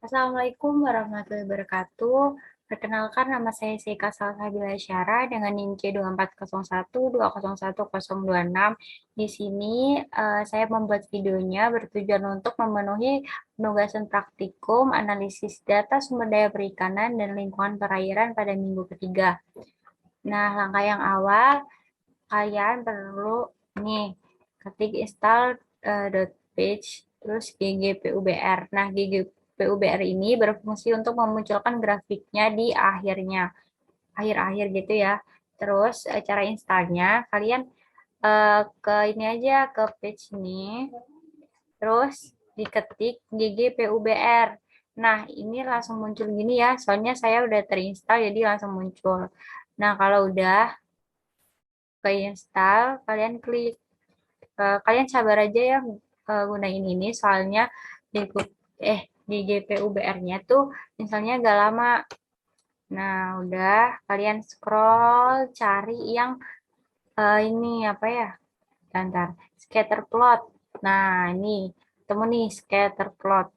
Assalamualaikum warahmatullahi wabarakatuh. Perkenalkan, nama saya Seika Salsabila Syara dengan NIM C2401201026. Di sini saya membuat videonya bertujuan untuk memenuhi penugasan praktikum analisis data sumber daya perikanan dan lingkungan perairan pada minggu ketiga. Nah, langkah yang awal kalian perlu nih ketik install .page terus ggpubr. Nah, ggpubr ini berfungsi untuk memunculkan grafiknya di akhir-akhir gitu ya. Terus cara installnya kalian ke ini aja ke page ini, terus diketik ggpubr. Nah, ini langsung muncul gini ya, soalnya saya udah terinstall jadi langsung muncul. Nah, kalau udah keinstall, kalian klik. Kalian sabar aja ya gunain ini, soalnya di di GPUBR-nya tuh misalnya agak lama. Nah, udah kalian scroll cari yang ini apa ya? Bentar, scatter plot. Nah, ini ketemu nih scatter plot.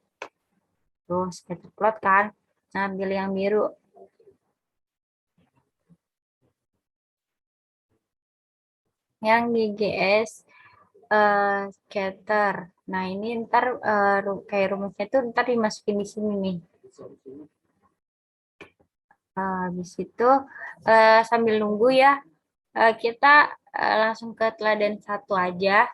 Tuh, scatter plot kan. Nah, pilih yang biru. Yang GGS scatter. Nah, ini ntar kayak rumusnya tuh ntar dimasukin di sini nih. Habis itu sambil nunggu ya, kita langsung ke teladan satu aja.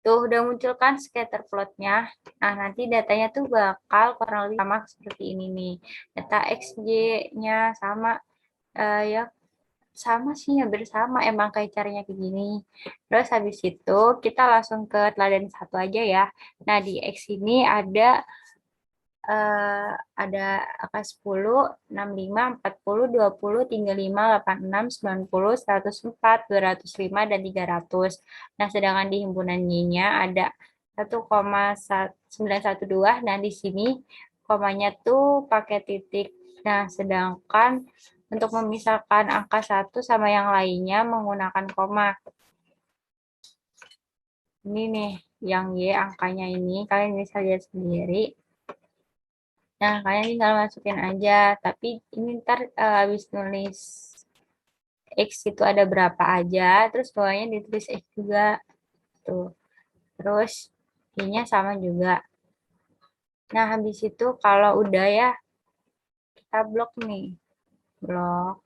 Tuh udah muncul kan scatter plotnya. Nah, nanti datanya tuh bakal kurang lebih sama seperti ini nih. Data XY-nya sama, ya sama sih ya, bersama emang kayak caranya kayak gini. Terus habis itu kita langsung ke teladan satu aja ya. Nah, di X ini eh, ada angka 10, 65, 40, 20, 35, 86, 90, 104, 205, dan 300. Nah, sedangkan di himpunan Y-nya ada 1,912. Nah, di sini komanya tuh pakai titik. Nah, sedangkan untuk memisahkan angka satu sama yang lainnya menggunakan koma. Ini nih, yang Y angkanya ini, kalian bisa lihat sendiri. Nah, kalian tinggal masukin aja. Tapi ini ntar habis nulis X itu ada berapa aja. Terus bawahnya ditulis X juga. Tuh. Terus Y-nya sama juga. Nah, habis itu kalau udah ya, kita blok nih. Blok.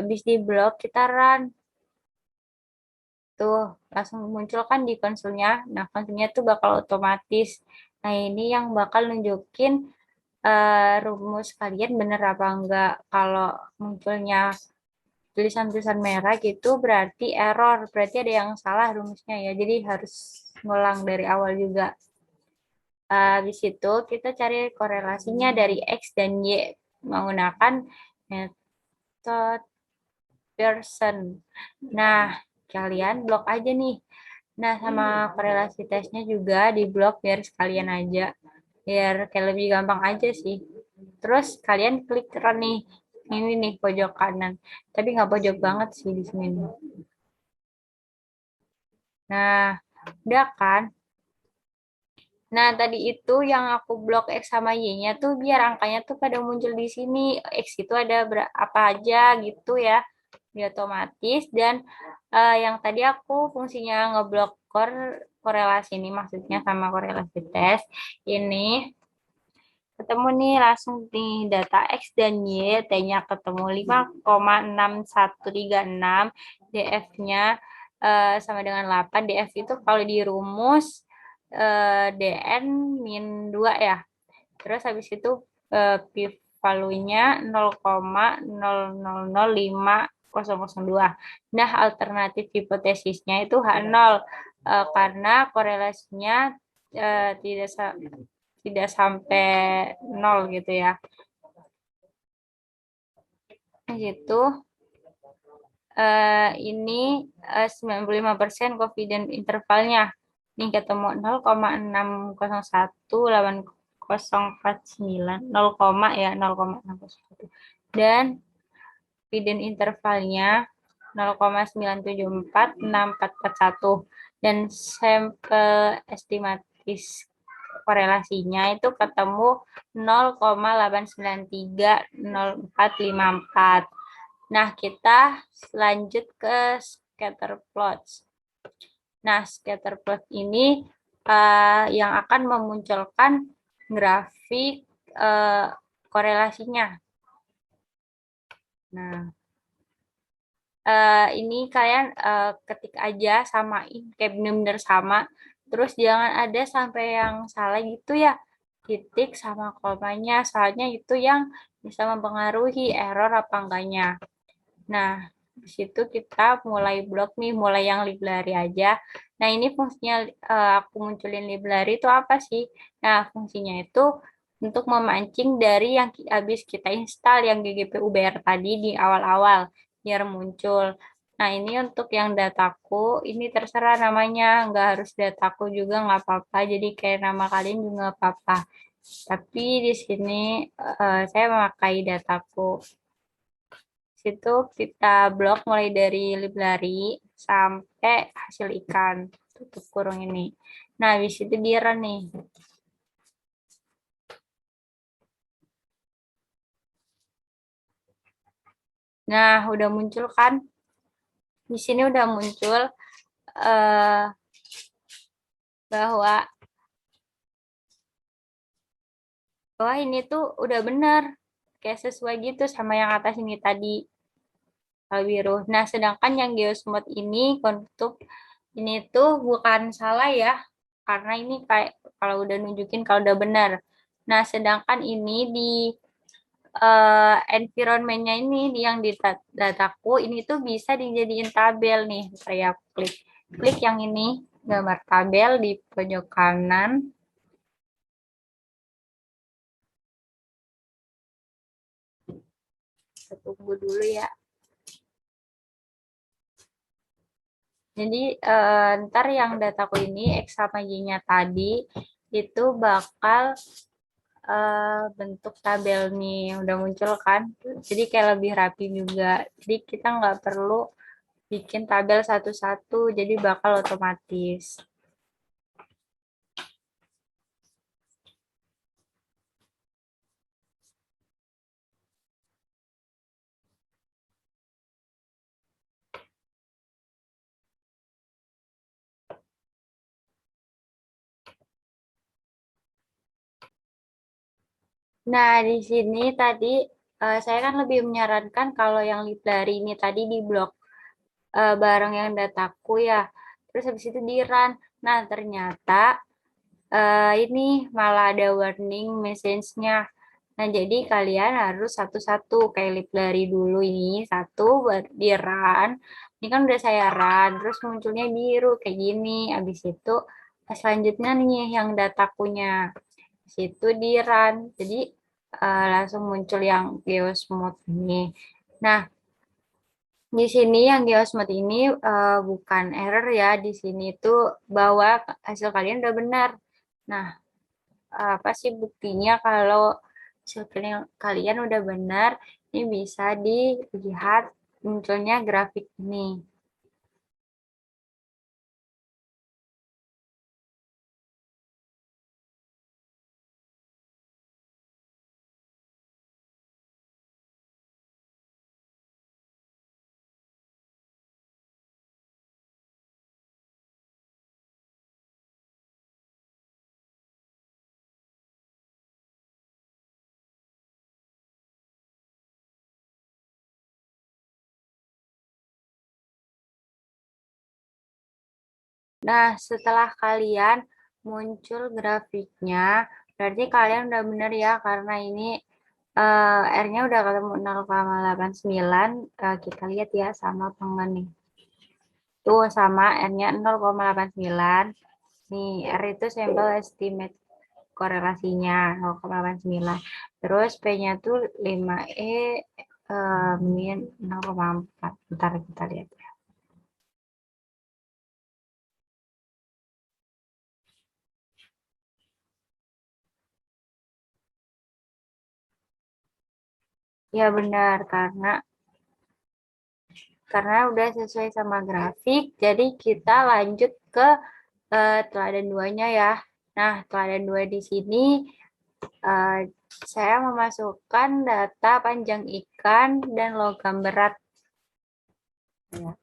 Habis di blok, kita run. Tuh, langsung muncul kan di konsolnya. Nah, konsolnya tuh bakal otomatis. Nah, ini yang bakal nunjukin rumus kalian bener apa enggak. Kalau munculnya tulisan-tulisan merah gitu berarti error, berarti ada yang salah rumusnya ya. Jadi harus ngulang dari awal juga. Habis itu kita cari korelasinya dari X dan Y menggunakan metode Pearson. Nah, kalian blok aja nih. Nah, sama korelasi tesnya juga di blok biar sekalian aja. Biar kayak lebih gampang aja sih. Terus kalian klik run nih. Ini nih pojok kanan. Tapi nggak pojok banget sih di sini nih. Nah, udah kan? Nah, tadi itu yang aku blok X sama Y-nya tuh biar angkanya tuh pada muncul di sini. X itu ada apa aja gitu ya. Dia otomatis. Dan yang tadi aku fungsinya ngeblok korelasi ini maksudnya sama korelasi tes. Ini ketemu nih langsung nih data X dan Y, T-nya ketemu 5,6136, DF-nya sama dengan 8. DF itu kalau dirumus DN min 2 ya. Terus habis itu p-value-nya 0,000502. Nah, alternatif hipotesisnya itu H0 karena korelasinya tidak sampai 0 gitu ya. Gitu. Ini 95% confident intervalnya. Nih ketemu 0,6018,049, 0, ya 0,601. Dan confident intervalnya 0,9746441. Dan sampel estimatis korelasinya itu ketemu 0,8930454. Nah, kita lanjut ke scatter plots. Nah, scatter plot ini yang akan memunculkan grafik korelasinya. Nah, ini kalian ketik aja, samain kayak bener-bener sama. Terus jangan ada sampai yang salah gitu ya, titik sama komanya, soalnya itu yang bisa mempengaruhi error apa enggaknya. Nah, di situ kita mulai blok nih, mulai yang library aja. Nah, ini fungsinya aku munculin library itu apa sih? Nah, fungsinya itu untuk memancing dari yang habis kita install yang GGPUBR tadi di awal-awal biar muncul. Nah, ini untuk yang dataku, ini terserah namanya, nggak harus dataku juga nggak apa-apa. Jadi kayak nama kalian juga nggak apa-apa. Tapi di sini saya memakai dataku. Situ kita blok mulai dari library sampai hasil ikan. Tutup kurung ini. Nah, habis itu di run nih. Nah, udah muncul kan? Di sini udah muncul eh, bahwa ini tuh udah bener. Kayak sesuai gitu sama yang atas ini tadi. Biru. Nah, sedangkan yang geosmod ini untuk ini tuh bukan salah ya, karena ini kayak kalau udah nunjukin kalau udah benar. Nah, sedangkan ini di environment-nya ini yang di dataku ini tuh bisa dijadiin tabel nih. Saya klik klik yang ini gambar tabel di pojok kanan. Kita tunggu dulu ya. Jadi ntar yang dataku ini X sama Y-nya tadi itu bakal bentuk tabel nih udah muncul kan. Jadi kayak lebih rapi juga. Jadi kita nggak perlu bikin tabel satu-satu, jadi bakal otomatis. Nah, di sini tadi saya kan lebih menyarankan kalau yang library ini tadi di blok bareng yang dataku ya. Terus habis itu di run. Nah, ternyata ini malah ada warning message-nya. Nah, jadi kalian harus satu-satu kayak library dulu ini satu buat di run. Ini kan udah saya run, terus munculnya biru kayak gini. Habis itu selanjutnya nih yang datakunya situ di run. Jadi langsung muncul yang geosmod ini. Nah, di sini yang geosmod ini bukan error ya. Di sini tuh bahwa hasil kalian udah benar. Nah, apa sih buktinya kalau hasil kalian udah benar? Ini bisa dilihat munculnya grafik ini. Nah, setelah kalian muncul grafiknya, berarti kalian udah benar ya, karena ini R-nya udah ketemu 0,89. Kita lihat ya, sama apa enggak nih. Tuh, sama R-nya 0,89. Nih, R itu sampel estimate korelasinya 0,89. Terus P-nya tuh 5E min 0,4. Bentar kita lihat. Ya benar, karena udah sesuai sama grafik, jadi kita lanjut ke teladan duanya ya. Nah, kalau ada 2 di sini, eh, saya memasukkan data panjang ikan dan logam berat. Ya.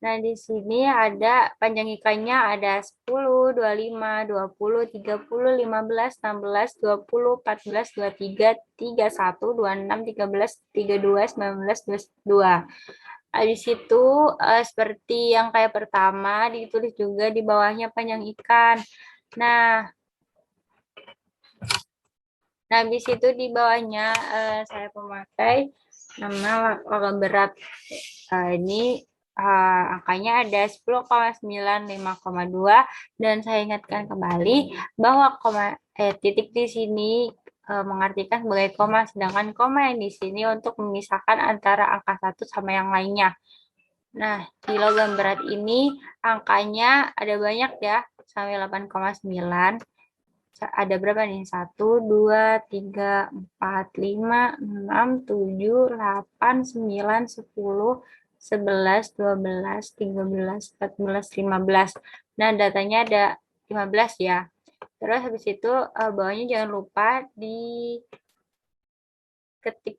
Nah, di sini ada panjang ikannya ada 10, 25, 20, 30, 15, 16, 20, 14, 23, 31, 26, 13, 32, 19, 22. Habis itu seperti yang kayak pertama ditulis juga di bawahnya panjang ikan. Nah, nah habis itu di bawahnya saya memakai nama logam berat. Ini angkanya ada 10,9, 5,2 dan saya ingatkan kembali bahwa titik di sini mengartikan sebagai koma, sedangkan koma yang di sini untuk memisahkan antara angka satu sama yang lainnya. Nah, di logam berat ini angkanya ada banyak ya, sampai 8,9. Ada berapa nih? Satu, 2, 3, 4, 5, 6, 7, 8, 9, 10, 11, 12, 13, 14, 15. Nah, datanya ada 15 ya. Terus habis itu bawahnya jangan lupa diketik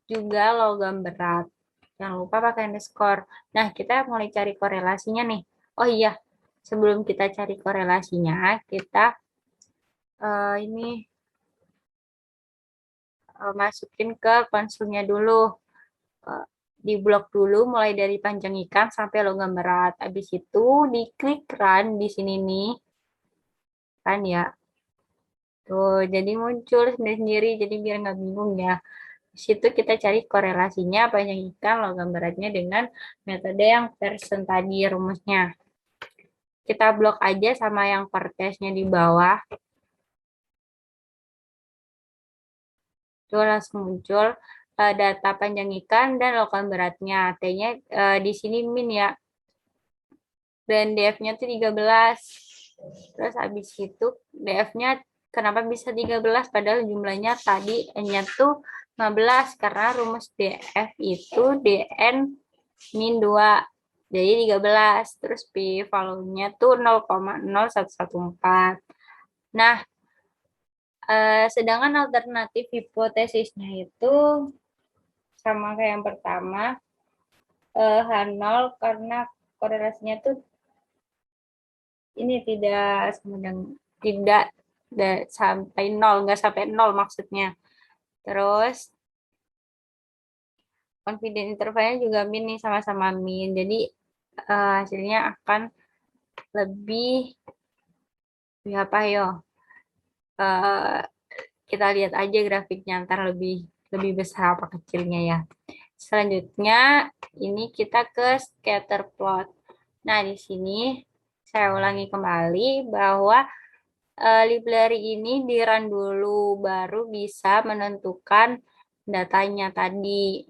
juga logam berat. Jangan lupa pakai underscore. Nah, kita mulai cari korelasinya nih. Oh iya, sebelum kita cari korelasinya, kita ini masukin ke konsulnya dulu. Eh, di blok dulu mulai dari panjang ikan sampai logam berat. Habis itu diklik run di sini nih. Kan ya. Tuh, jadi muncul sendiri-sendiri. Jadi biar nggak bingung ya. Di situ kita cari korelasinya panjang ikan logam beratnya dengan metode yang version tadi rumusnya. Kita blok aja sama yang pertesnya di bawah. Tuh langsung muncul data panjang ikan dan logam beratnya. T-nya di sini min ya. Dan DF-nya tuh 13. Terus habis itu DF-nya kenapa bisa 13 padahal jumlahnya tadi N-nya tuh 15 karena rumus DF itu DN min 2. Jadi 13. Terus P value-nya tuh 0,0114. Nah, sedangkan alternatif hipotesisnya itu sama kayak yang pertama, H0 karena korelasinya tuh ini tidak sedang tidak sampai nol, nggak sampai nol maksudnya. Terus confidence intervalnya juga min nih sama-sama min. Jadi hasilnya akan lebih apa yo? Eh, kita lihat aja grafiknya ntar lebih lebih besar apa kecilnya ya. Selanjutnya ini kita ke scatter plot. Nah, di sini saya ulangi kembali bahwa library ini di-run dulu, baru bisa menentukan datanya tadi.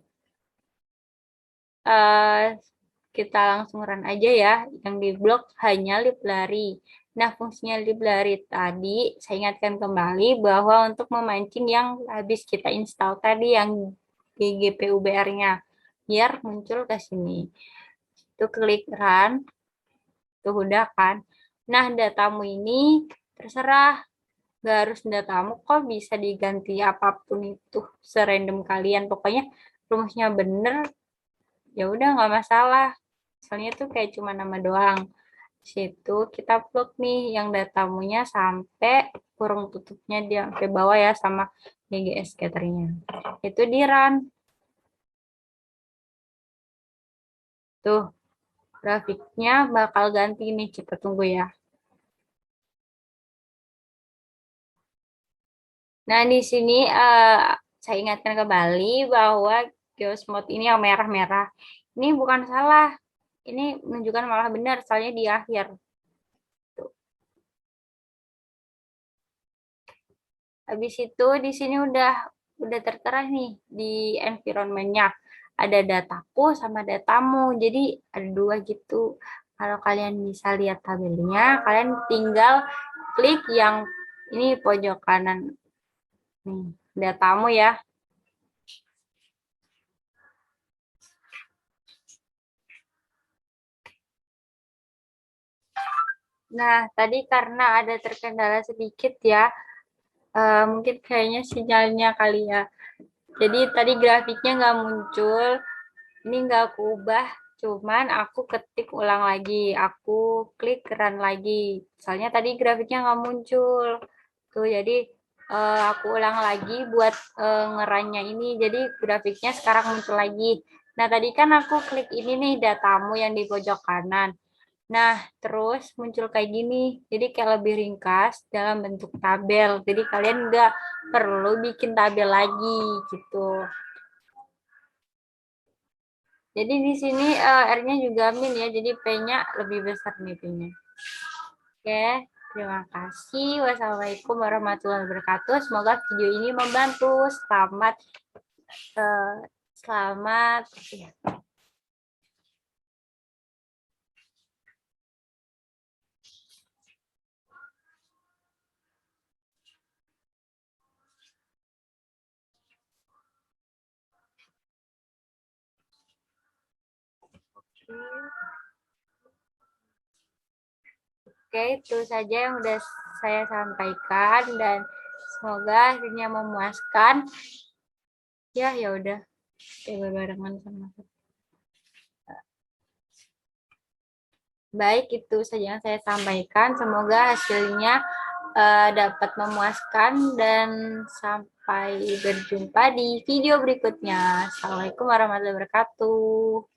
Eh, kita langsung run aja ya, yang di blok hanya library. Nah, fungsinya library tadi, saya ingatkan kembali bahwa untuk memancing yang habis kita install tadi, yang GGPUBR-nya, biar muncul ke sini. Itu klik run, tuh udah kan. Nah, datamu ini terserah. Gak harus datamu kok bisa diganti apapun itu serandom kalian. Pokoknya rumusnya bener, ya udah nggak masalah. Soalnya tuh kayak cuma nama doang. Situ kita plug nih yang datamunya sampai kurung tutupnya dia sampai bawah ya sama GGS scatternya. Itu di run. Tuh grafiknya bakal ganti nih. Kita tunggu ya. Nah, di sini saya ingatkan kembali bahwa Chaos Mode ini yang merah-merah. Ini bukan salah. Ini menunjukkan malah benar, soalnya di akhir. Tuh. Habis itu di sini udah tertera nih di environment-nya. Ada dataku sama datamu. Jadi ada dua gitu. Kalau kalian bisa lihat tabelnya, kalian tinggal klik yang ini pojok kanan nih, datamu ya. Nah, tadi karena ada terkendala sedikit ya, mungkin kayaknya sinyalnya kali ya. Jadi tadi grafiknya nggak muncul, ini nggak aku ubah, cuman aku ketik ulang lagi, aku klik run lagi. Soalnya tadi grafiknya nggak muncul. Tuh, jadi aku ulang lagi buat ngerannya ini, jadi grafiknya sekarang muncul lagi. Nah, tadi kan aku klik ini nih, datamu yang di pojok kanan. Nah, terus muncul kayak gini. Jadi kayak lebih ringkas dalam bentuk tabel. Jadi kalian nggak perlu bikin tabel lagi gitu. Jadi di sini R-nya juga min ya. Jadi P-nya lebih besar nih P-nya. Oke, terima kasih. Wassalamualaikum warahmatullahi wabarakatuh. Semoga video ini membantu. Eh, selamat. Oke, itu saja yang udah saya sampaikan dan semoga hasilnya memuaskan. Ya, ya udah. Oke, berbarengan sama. Baik, itu saja yang saya sampaikan. Semoga hasilnya dapat memuaskan dan sampai berjumpa di video berikutnya. Assalamualaikum warahmatullahi wabarakatuh.